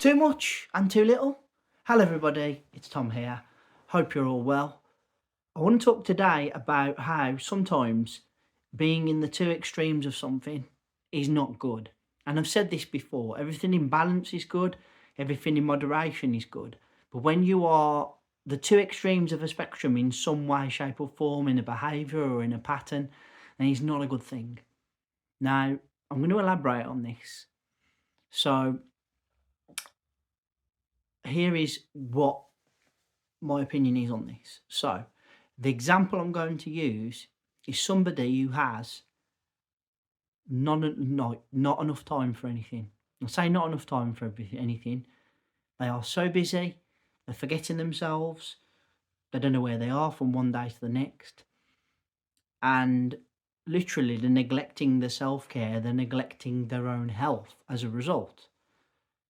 Too much and too little. Hello, everybody. It's Tom here. Hope you're all well. I want to talk today about how sometimes being in the two extremes of something is not good. And I've said this before, everything in balance is good, everything in moderation is good. But when you are the two extremes of a spectrum in some way, shape, or form, in a behaviour or in a pattern, then it's not a good thing. Now, I'm going to elaborate on this. So, here is what my opinion is on this. So, the example I'm going to use is somebody who has not enough time for anything. I say not enough time for anything. They are so busy, they're forgetting themselves, they don't know where they are from one day to the next. And literally, they're neglecting the self care, they're neglecting their own health as a result.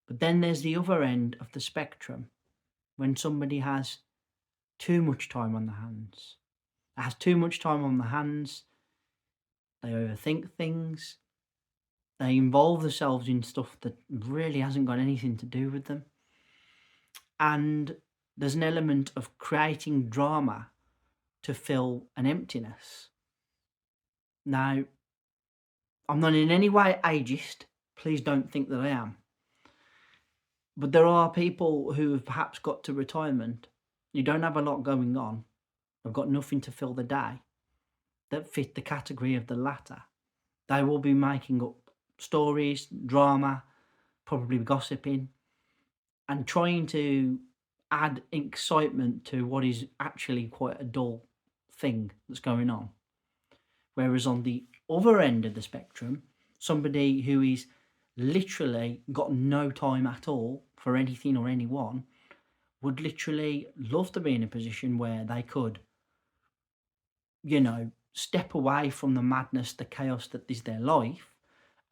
But then there's the other end of the spectrum when somebody has too much time on their hands. They have too much time on their hands, they overthink things, they involve themselves in stuff that really hasn't got anything to do with them. And there's an element of creating drama to fill an emptiness. Now, I'm not in any way ageist, please don't think that I am. But there are people who have perhaps got to retirement, you don't have a lot going on, they've got nothing to fill the day, that fit the category of the latter. They will be making up stories, drama, probably gossiping, and trying to add excitement to what is actually quite a dull thing that's going on. Whereas on the other end of the spectrum, somebody who is literally got no time at all for anything or anyone would literally love to be in a position where they could, step away from the madness, the chaos that is their life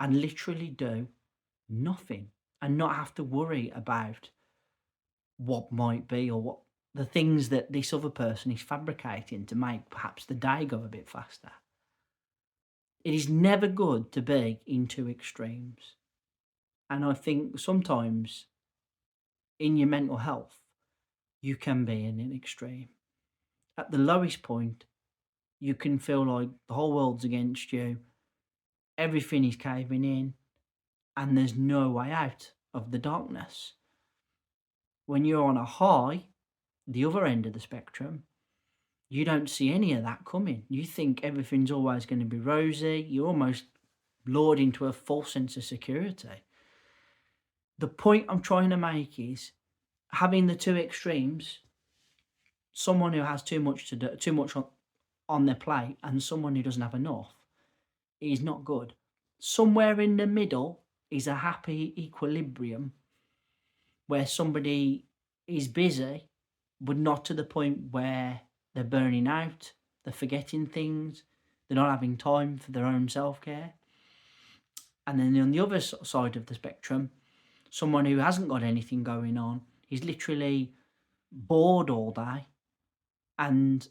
and literally do nothing and not have to worry about what might be or what the things that this other person is fabricating to make perhaps the day go a bit faster. It is never good to be in two extremes. And I think sometimes in your mental health, you can be in an extreme. At the lowest point, you can feel like the whole world's against you, everything is caving in, and there's no way out of the darkness. When you're on a high, the other end of the spectrum, you don't see any of that coming. You think everything's always going to be rosy. You're almost lured into a false sense of security. The point I'm trying to make is having the two extremes, someone who has too much to do, too much on their plate, and someone who doesn't have enough, is not good. Somewhere in the middle is a happy equilibrium where somebody is busy, but not to the point where they're burning out, they're forgetting things, they're not having time for their own self-care. And then on the other side of the spectrum, someone who hasn't got anything going on is literally bored all day and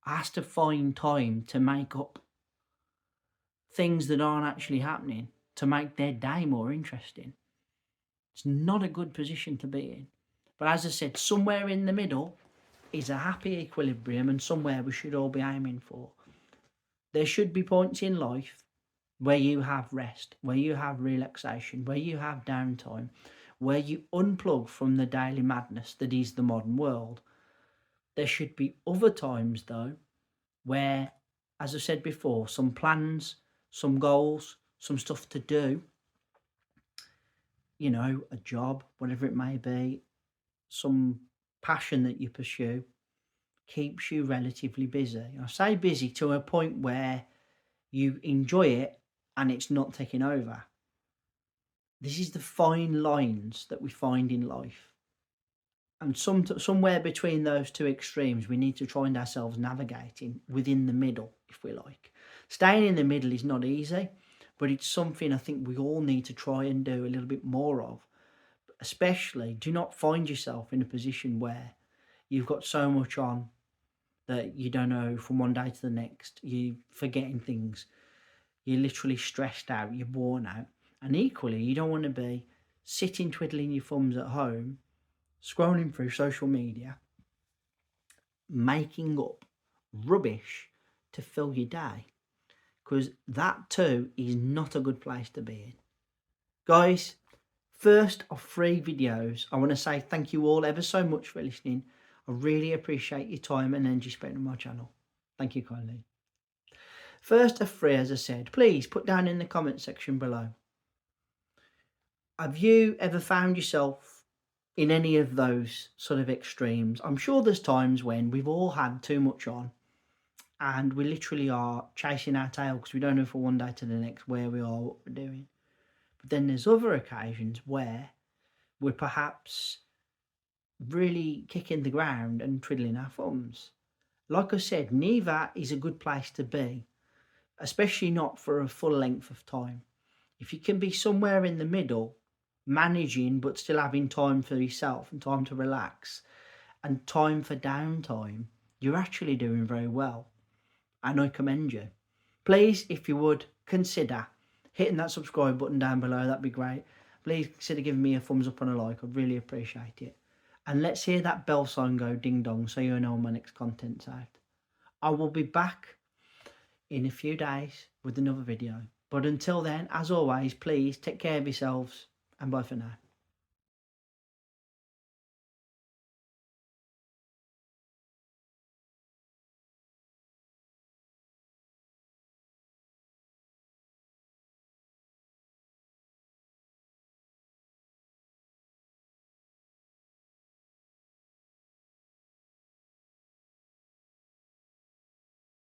has to find time to make up things that aren't actually happening to make their day more interesting. It's not a good position to be in. But as I said, somewhere in the middle is a happy equilibrium and somewhere we should all be aiming for. There should be points in life where you have rest, where you have relaxation, where you have downtime, where you unplug from the daily madness that is the modern world. There should be other times, though, where, as I said before, some plans, some goals, some stuff to do, a job, whatever it may be, some passion that you pursue, keeps you relatively busy. I say busy to a point where you enjoy it and it's not taking over. This is the fine lines that we find in life. And somewhere between those two extremes, we need to find ourselves navigating within the middle, if we like. Staying in the middle is not easy, but it's something I think we all need to try and do a little bit more of. Especially, do not find yourself in a position where you've got so much on that you don't know from one day to the next. You're forgetting things. You're literally stressed out. You're worn out. And equally, you don't want to be sitting twiddling your thumbs at home, scrolling through social media, making up rubbish to fill your day. Because that too is not a good place to be in. Guys, first of 3 videos, I want to say thank you all ever so much for listening. I really appreciate your time and energy spent on my channel. Thank you kindly. First of 3, as I said, please put down in the comment section below. Have you ever found yourself in any of those sort of extremes? I'm sure there's times when we've all had too much on and we literally are chasing our tail because we don't know from one day to the next where we are, what we're doing. But then there's other occasions where we're perhaps really kicking the ground and twiddling our thumbs. Like I said, neither is a good place to be, especially not for a full length of time. If you can be somewhere in the middle, managing but still having time for yourself and time to relax and time for downtime, you're actually doing very well. And I commend you. Please, if you would, consider hitting that subscribe button down below. That'd be great. Please consider giving me a thumbs up and a like. I'd really appreciate it. And let's hear that bell sign go ding dong so you know when my next content's out. I will be back in a few days with another video. But until then, as always, please take care of yourselves and bye for now.